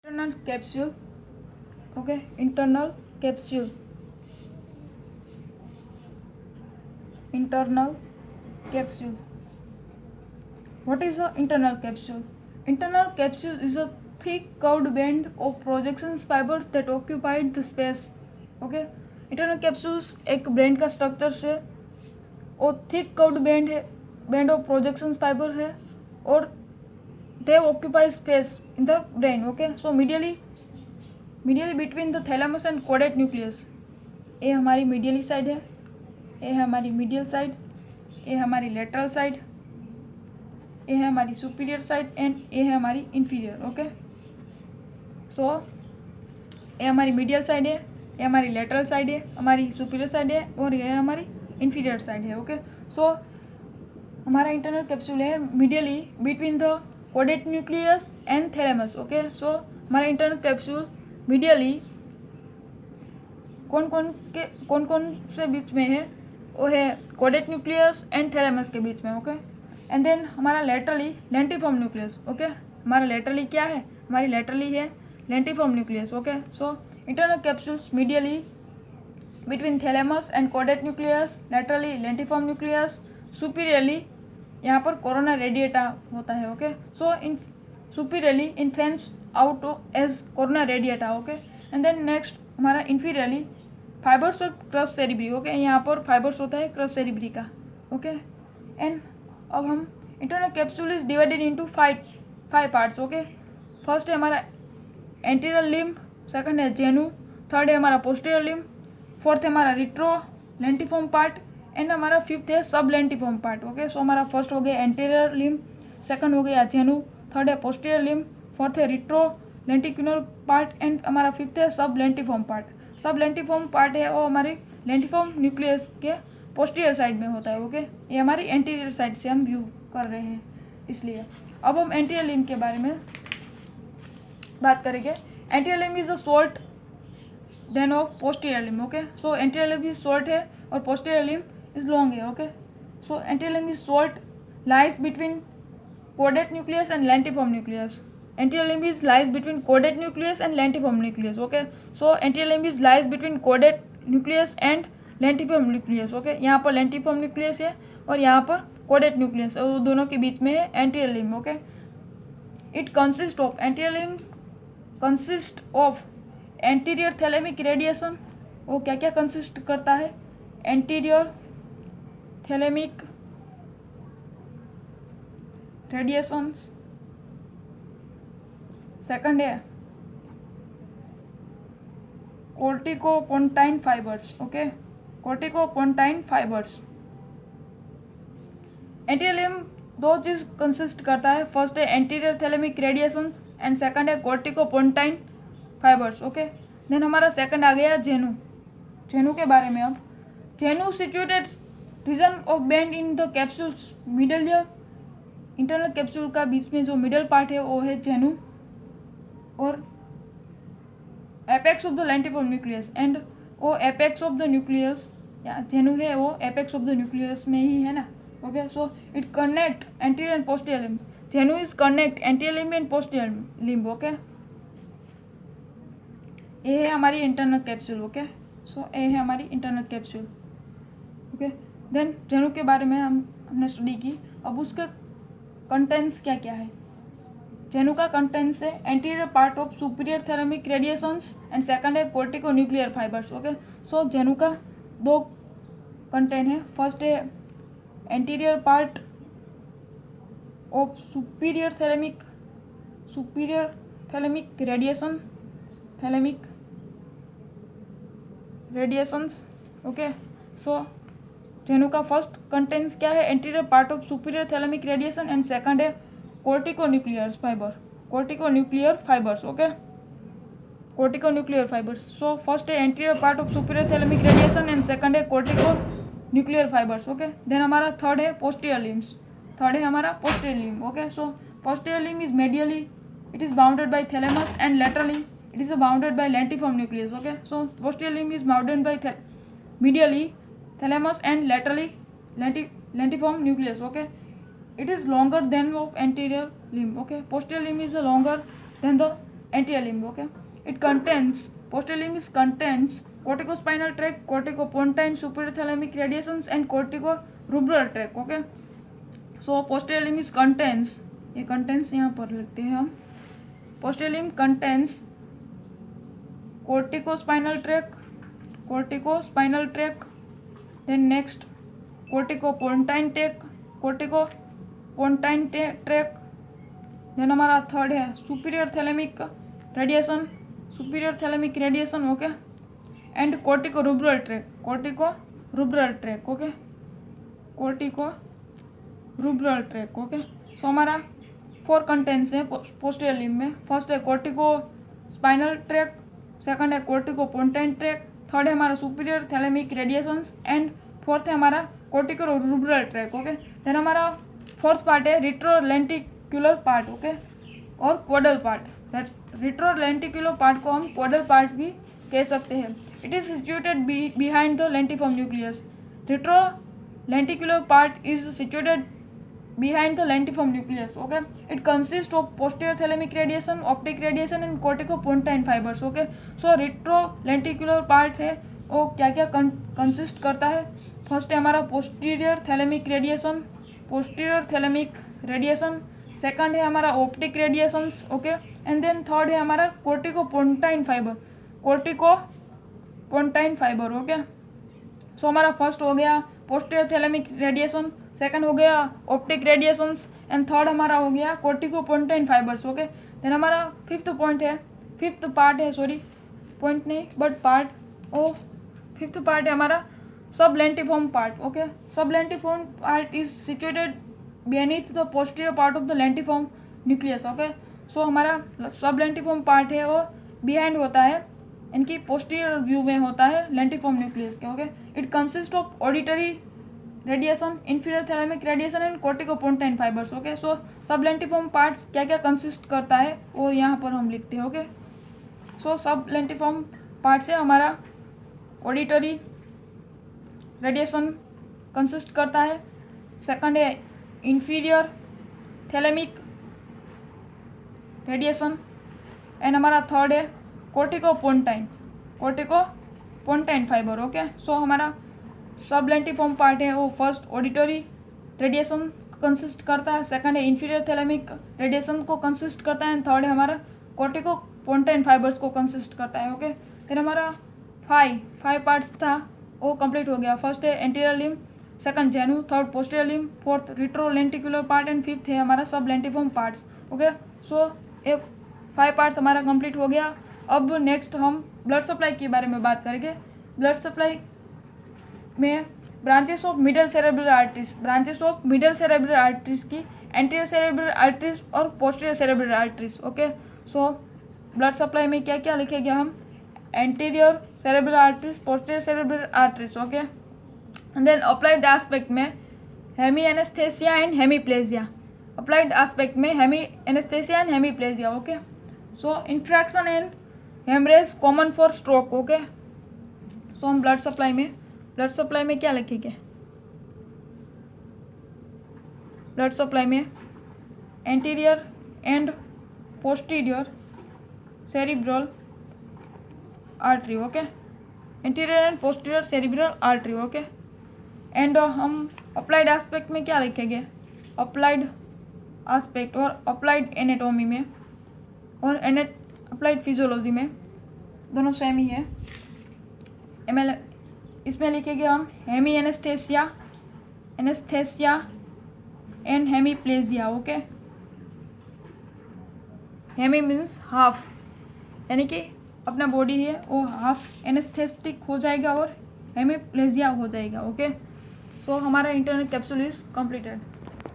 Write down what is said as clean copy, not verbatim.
Internal capsule. Okay, internal capsule. Internal capsule. What is the internal capsule? Internal capsule is a thick curved band of projection fibers that occupied the space. Okay, internal capsules एक brain का structure है और thick curved band है, band of projection fibre है और they occupy space in the brain. Okay, so medially between the thalamus and caudate nucleus. ये हमारी medially side है, ये है हमारी मीडियल साइड, ये है हमारी लेटरल साइड, ये है हमारी सुपीरियर साइड एंड ये है हमारी इंफीरियर. ओके, सो ये हमारी मीडियल साइड है, ये हमारी लेटरल साइड है, हमारी सुपीरियर साइड है और ये हमारी इंफीरियर साइड है. ओके, सो हमारा इंटरनल कैप्सूल है medially between the caudate nucleus and thalamus. Okay, so हमारा इंटरनल कैप्सूल मीडियली कौन कौन से बीच में है, वो है caudate nucleus एंड thalamus के बीच में. ओके, एंड देन हमारा लेटरली लेंटिफॉर्म न्यूक्लियस. ओके, हमारा लेटरली क्या है, हमारी लेटरली है lentiform nucleus. Okay, so internal capsules medially between thalamus and caudate nucleus, laterally lentiform nucleus, superiorly यहाँ पर कोरोना रेडिएटा होता है. Okay, so in superiorly fans out as corona radiata. Okay, and then next हमारा inferiorly fibres of crus cerebri. Okay, यहाँ पर fibres होता है cross सेरिब्री का. ओके, एंड अब हम internal capsule is divided into five parts. Okay, first है हमारा एंटीरियर लिम्ब, सेकंड है जेनू, थर्ड है हमारा पोस्टीरियर लिम्ब, फोर्थ है हमारा रिट्रो लेंटिफॉर्म पार्ट एंड हमारा फिफ्थ है सब लेंटिफॉर्म पार्ट. ओके, सो हमारा फर्स्ट हो गया एंटीरियर लिम्ब, सेकंड हो गया जेनू, थर्ड है पोस्टीरियर लिम्ब, फोर्थ है रिट्रो लेंटिक्यूलर पार्ट एंड हमारा फिफ्थ है सब लेंटिफॉर्म पार्ट. सब लेंटिफॉर्म पार्ट है वो हमारे लेंटिफॉर्म न्यूक्लियस के पोस्टीरियर साइड में होता है. ओके, ये हमारी एंटीरियर साइड से हम व्यू कर रहे हैं इसलिए. अब हम एंटीरियर लिम्ब के बारे में बात करेंगे. Anterior limb is a short than of posterior limb. Okay, so anterior limb is short है और पोस्टीरियर लिम्ब is long है. Okay, so anterior limb is short, lies between caudate nucleus and lentiform nucleus. Anterior limb is lies between caudate nucleus and lentiform nucleus. Okay, so anterior limb is lies between caudate nucleus and lentiform nucleus. Okay, यहाँ पर lentiform nucleus है और यहाँ पर caudate nucleus है और दोनों के बीच में है anterior limb. Okay, it consists of anterior limb consists of anterior thalamic radiation. वो क्या क्या consist करता है, anterior thalamic radiations, सेकंड है corticopontine fibers. Okay, corticopontine fibers. Anterior limb दो चीज कंसिस्ट करता है, फर्स्ट है anterior thalamic radiation and second है corticopontine fibers. ओके, देन हमारा सेकंड आ गया जेनू. जेनू के बारे में अब genu situated region of bend in the capsules middle ear. Internal capsule का बीच में जो मिडल पार्ट है वो है जेनू और apex of the lentiform nucleus and वो एपेक्स ऑफ द न्यूक्लियस या जेनू है वो एपेक्स ऑफ द न्यूक्लियस में ही है ना. Okay, so it connect anterior and posterior limb. Genu is connect anterior limb and posterior limb. Okay, ये है हमारी इंटरनल कैप्सूल. ओके, सो ये है हमारी इंटरनल कैप्सूल. ओके, देन जेनू के बारे में हमने स्टडी की. अब उसके कंटेंट्स क्या क्या है. जेनू का कंटेंट्स है anterior part of superior thalamic radiations and second है corticonuclear fibres. Okay, so genu का दो कंटेंट है, फर्स्ट है anterior part of superior thalamic radiations. Okay, so genu का फर्स्ट कंटेंट्स क्या है, anterior part of superior thalamic radiation and second है corticonuclear fibers. Okay, corticonuclear fibers. So first है anterior part of superior thalamic radiation and second है corticonuclear fibers. Okay, then हमारा third है posterior limbs. Third है हमारा posterior limb. Okay, so posterior limb is medially it is bounded by thalamus and laterally it is bounded by lentiform nucleus. Okay, so posterior limb is bounded by medially thalamus and laterally lentiform nucleus. Okay, it is longer than of anterior limb. Okay, posterior limb is longer than the anterior limb. Okay, it contains, posterior limb contains corticospinal tract, corticopontine superior thalamic radiations and corticorubral tract. Okay, so posterior limb contains, ये contains यहाँ पर लिखते हैं हम, posterior limb contains corticospinal tract, then next corticopontine tract, then हमारा third है superior thalamic radiation. Okay, and corticorubral tract. Okay, corticorubral tract. Okay, so हमारा 4 contents हैं पोस्टीरियर लिम्ब में. फर्स्ट है कोर्टिकोस्पाइनल ट्रैक, सेकंड है कोर्टिकोपोंटाइन ट्रैक, थर्ड है हमारा superior thalamic radiations and fourth है हमारा कोर्टिकोरुब्रल ट्रैक. ओके, देन हमारा फोर्थ पार्ट है रिट्रोलेंटिकुलर पार्ट. ओके, और क्वाडल पार्ट. रिट्रोलेंटिकुलर पार्ट को हम क्वाडल पार्ट भी कह सकते हैं. It is situated behind the lentiform nucleus. Retrolenticular part is situated behind the lentiform nucleus. Okay, it consists of posterior thalamic radiation, optic radiation and corticopontine fibers. Okay, so retrolenticular part है वो क्या क्या consist करता है. First है हमारा posterior thalamic radiation, second है हमारा optic radiations. Okay, and then third है हमारा कोर्टिकोपोंटाइन फाइबर. ओके, सो हमारा फर्स्ट हो गया पोस्टीरियर थैलेमिक रेडिएशन, सेकंड हो गया ऑप्टिक रेडिएशंस एंड थर्ड हमारा हो गया कोर्टिकोपोंटाइन फाइबर्स. ओके, देन हमारा फिफ्थ पार्ट है हमारा sublentiform part. Okay, sublentiform part is situated beneath the posterior part of the lentiform nucleus. Okay, so हमारा sublentiform part है वो behind होता है, इनकी पोस्टीरियर व्यू में होता है लेंटिफॉर्म न्यूक्लियस के. Okay, it consist of auditory radiation, inferior thalamic radiation and corticopontine fibres. Okay, so sublentiform parts क्या क्या कंसिस्ट करता है वो यहाँ पर हम लिखते हैं. Okay, so sublentiform part से हमारा ऑडिटरी रेडिएशन कंसिस्ट करता है, सेकंड है इंफीरियर थैलेमिक रेडिएशन एंड हमारा थर्ड है कोर्टिकोपोंटाइन फाइबर. ओके, सो हमारा सब लेंटिफॉर्म पार्ट है वो फर्स्ट ऑडिटरी रेडिएशन कंसिस्ट करता है, सेकंड है इंफीरियर थैलेमिक रेडिएशन को कंसिस्ट करता है एंड थर्ड है हमारा कोर्टिकोपोंटाइन फाइबर्स को कंसिस्ट करता है. ओके, फिर हमारा 5 पार्ट्स था वो कंप्लीट हो गया. फर्स्ट है anterior limb, second genu, third posterior limb, fourth retrolenticular part and fifth है हमारा सब लेंटिफॉर्म पार्ट्स. ओके, सो ये 5 पार्ट्स हमारा कंप्लीट हो गया. अब नेक्स्ट हम ब्लड सप्लाई के बारे में बात करेंगे. ब्लड सप्लाई में branches of middle cerebral arteries की एंटीरियर सेरेब्रल आर्टरीज और posterior cerebral arteries. Okay, so blood supply में क्या क्या लिखेंगे हम, anterior cerebral arteries, posterior cerebral arteries. Okay, and then applied aspect में hemi anaesthesia and hemiplegia. Okay, so infraction and haemorrhage common for stroke. Okay, so हम blood supply में क्या लिखेंगे, ब्लड सप्लाई में anterior and posterior cerebral artery. Okay, anterior and posterior cerebral artery. Okay, and हम applied aspect में क्या लिखेंगे, applied aspect और अप्लाइड एनाटॉमी में और अप्लाइड फिजियोलॉजी में दोनों सेम ही है. इसमें लिखेंगे हम hemi anaesthesia and hemiplegia. Okay, hemi means half, यानी कि अपना बॉडी है वो हाफ एनेस्थेटिक हो जाएगा और हेमीप्लेजिया हो जाएगा. ओके, सो हमारा इंटरनेट कैप्सूल इज कंप्लीटेड.